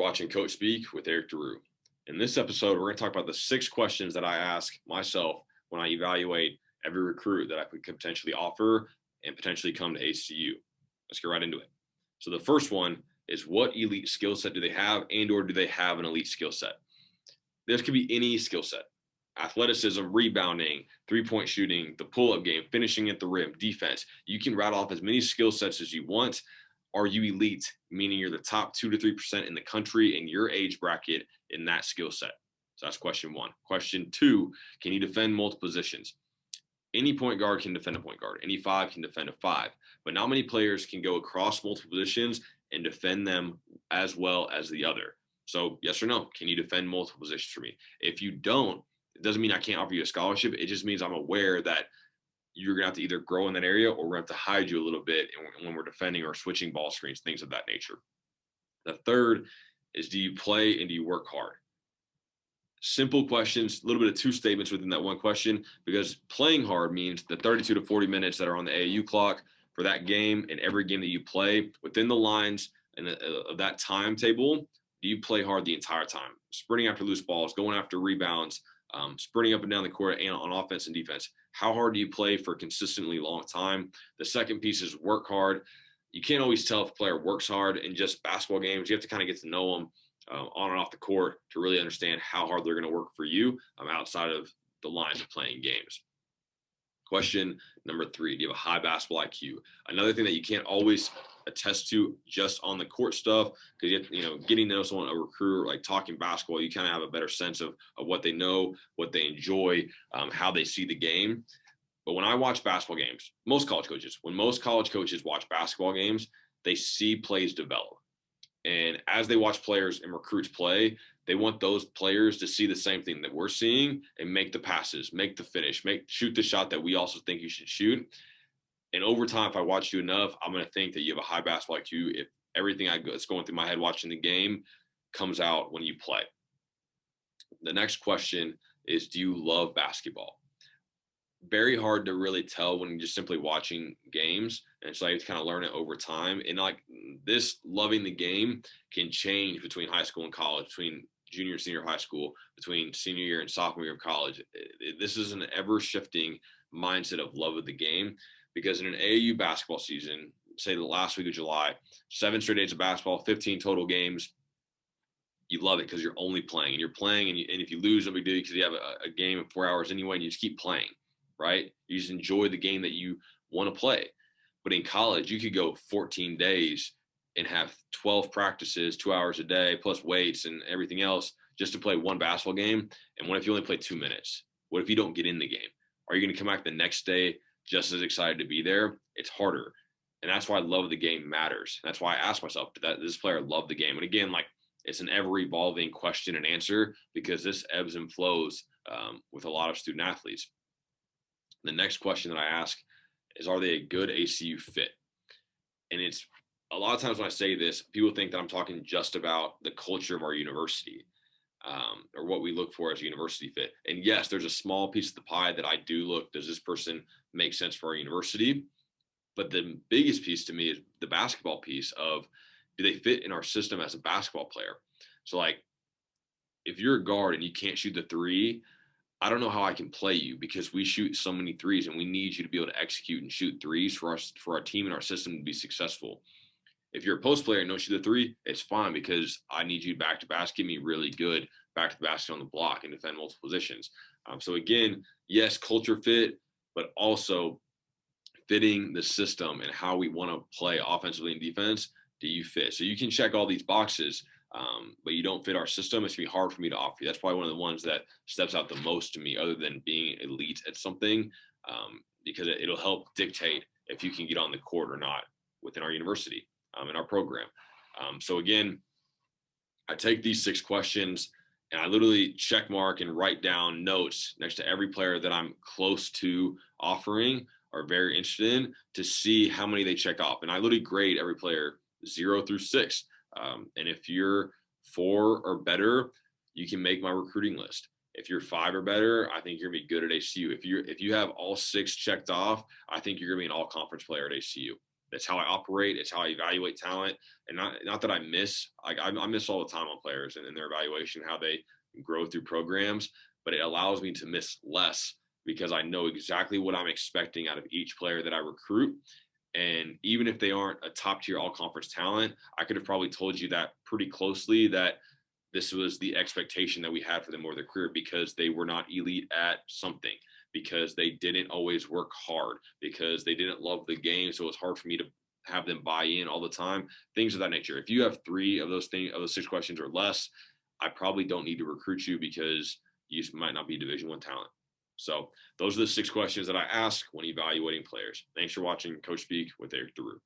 You're watching Coach Speak with Erik DeRoo. In this episode, we're going to talk about the 6 questions that I ask myself when I evaluate every recruit that I could potentially offer and potentially come to ACU. Let's get right into it. So the first one is, what elite skill set do they have, and or do they have an elite skill set? This could be any skill set: athleticism, rebounding, three-point shooting, the pull-up game, finishing at the rim, defense. You can rattle off as many skill sets as you want. Are you elite, meaning you're the top 2 to 3% in the country in your age bracket in that skill set? So that's question 1. Question 2, can you defend multiple positions? Any point guard can defend a point guard. Any 5 can defend a 5. But not many players can go across multiple positions and defend them as well as the other. So yes or no, can you defend multiple positions for me? If you don't, it doesn't mean I can't offer you a scholarship. It just means I'm aware that you're going to have to either grow in that area, or we're going to have to hide you a little bit when we're defending or switching ball screens, things of that nature. The third is, do you play and do you work hard? Simple questions, a little bit of 2 statements within that one question, because playing hard means the 32 to 40 minutes that are on the AAU clock for that game, and every game that you play within the lines and of that timetable. Do you play hard the entire time? Sprinting after loose balls, going after rebounds, sprinting up and down the court and on offense and defense. How hard do you play for a consistently long time? The second piece is work hard. You can't always tell if a player works hard in just basketball games. You have to kind of get to know them on and off the court to really understand how hard they're going to work for you outside of the lines of playing games. Question number 3, do you have a high basketball IQ? Another thing that you can't always attest to just on the court stuff, because getting to know someone, a recruiter, like talking basketball, you kind of have a better sense of what they know, what they enjoy, how they see the game. But when I watch basketball games, when most college coaches watch basketball games, they see plays develop. And as they watch players and recruits play, they want those players to see the same thing that we're seeing and make the passes, make the finish, shoot the shot that we also think you should shoot. And over time, if I watch you enough, I'm going to think that you have a high basketball IQ if everything that's going through my head watching the game comes out when you play. The next question is, do you love basketball? Very hard to really tell when you're just simply watching games. And so I have to kind of learn it over time. And like this, loving the game can change between high school and college, between junior and senior high school, between senior year and sophomore year of college. This is an ever shifting mindset of love of the game, because in an AAU basketball season, say the last week of July, 7 straight days of basketball, 15 total games, you love it because you're only playing, and you're playing. And if you lose, no big deal, because you have a game in 4 hours anyway, and you just keep playing. Right? You just enjoy the game that you want to play. But in college, you could go 14 days and have 12 practices, 2 hours a day, plus weights and everything else, just to play one basketball game. And what if you only play 2 minutes? What if you don't get in the game? Are you going to come back the next day just as excited to be there? It's harder. And that's why love of the game matters. That's why I ask myself, did this player love the game? And again, like, it's an ever-evolving question and answer, because this ebbs and flows with a lot of student athletes. The next question that I ask is, are they a good ACU fit? And it's a lot of times when I say this, people think that I'm talking just about the culture of our university, or what we look for as a university fit. And yes, there's a small piece of the pie that I do look, does this person make sense for our university? But the biggest piece to me is the basketball piece of, do they fit in our system as a basketball player? So like, if you're a guard and you can't shoot the 3, I don't know how I can play you, because we shoot so many 3s, and we need you to be able to execute and shoot 3s for our team and our system to be successful. If you're a post player and don't shoot the 3, it's fine, because I need you back to basket, me really good back to the basket on the block and defend multiple positions. So again, yes, culture fit, but also fitting the system and how we want to play offensively and defense. Do you fit? So you can check all these boxes, but you don't fit our system, it's going to be hard for me to offer you. That's probably one of the ones that steps out the most to me, other than being elite at something, because it'll help dictate if you can get on the court or not within our university, in our program. So again, I take these 6 questions and I literally check mark and write down notes next to every player that I'm close to offering or very interested in, to see how many they check off. And I literally grade every player 0 through 6. And if you're 4 or better, you can make my recruiting list. If you're 5 or better, I think you're gonna be good at ACU. If you have all 6 checked off, I think you're gonna be an all conference player at ACU. That's how I operate. It's how I evaluate talent. And not that I miss, like I miss all the time on players and their evaluation, how they grow through programs, but it allows me to miss less because I know exactly what I'm expecting out of each player that I recruit. And even if they aren't a top tier all conference talent, I could have probably told you that pretty closely, that this was the expectation that we had for them over their career, because they were not elite at something, because they didn't always work hard, because they didn't love the game. So it was hard for me to have them buy in all the time, things of that nature. If you have 3 of those things, of those 6 questions or less, I probably don't need to recruit you, because you might not be Division I talent. So those are the 6 questions that I ask when evaluating players. Thanks for watching Coach Speak with Erik DeRoo.